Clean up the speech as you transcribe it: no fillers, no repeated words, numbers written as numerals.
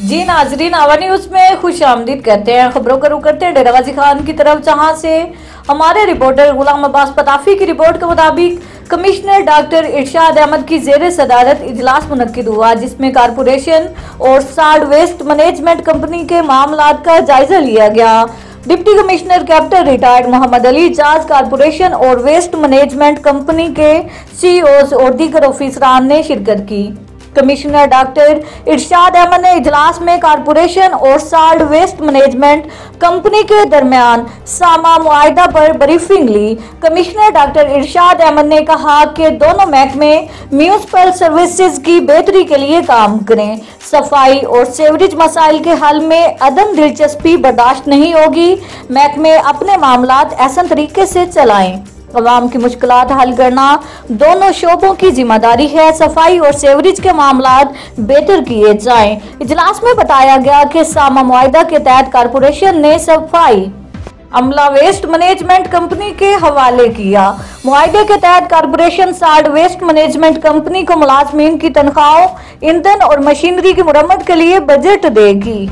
जी नाजरीन, आवा न्यूज में खुश आमदीद कहते हैं। खबरों का रुख करते हैं डेरा गाजी खान की तरफ, जहां से हमारे रिपोर्टर गुलाम अब्बास पताफी की रिपोर्ट के मुताबिक कमिश्नर डॉक्टर इरशाद अहमद की जेर सदारत इजलास मुनक्किद हुआ, जिसमें कारपोरेशन और सॉलिड वेस्ट मैनेजमेंट कंपनी के मामलात का जायजा लिया गया। Deputy commissioner captain retired Mohammad Ali जाज कारपोरेशन और वेस्ट मैनेजमेंट कंपनी के सीईओ और दीगर ऑफिसरान ने शिरकत की। कमिश्नर डॉक्टर इरशाद अहमद ने इजलास में कारपोरेशन और सॉलिड वेस्ट मैनेजमेंट कंपनी के दरमियान सामा मुआहदा पर ब्रीफिंग ली। कमिश्नर डॉक्टर इरशाद अहमद ने कहा कि दोनों महकमे म्यूनिसिपल सर्विसेज की बेहतरी के लिए काम करें। सफाई और सीवरेज मसाइल के हल में अदम दिलचस्पी बर्दाश्त नहीं होगी। महकमे अपने मामलात ऐसा तरीके से चलाएं। अवाम की मुश्किलात हल करना दोनों शोबों की जिम्मेदारी है। सफाई और सीवरेज के मामलात बेहतर किए जाएं। इजलास में बताया गया कि सामा मुआहदा के तहत कारपोरेशन ने सफाई अमला वेस्ट मैनेजमेंट कंपनी के हवाले किया। मुआहदे के तहत corporation solid waste management company को मुलाजमीन की तनख्वाहों, ईंधन और मशीनरी की मुरम्मत के लिए बजट देगी।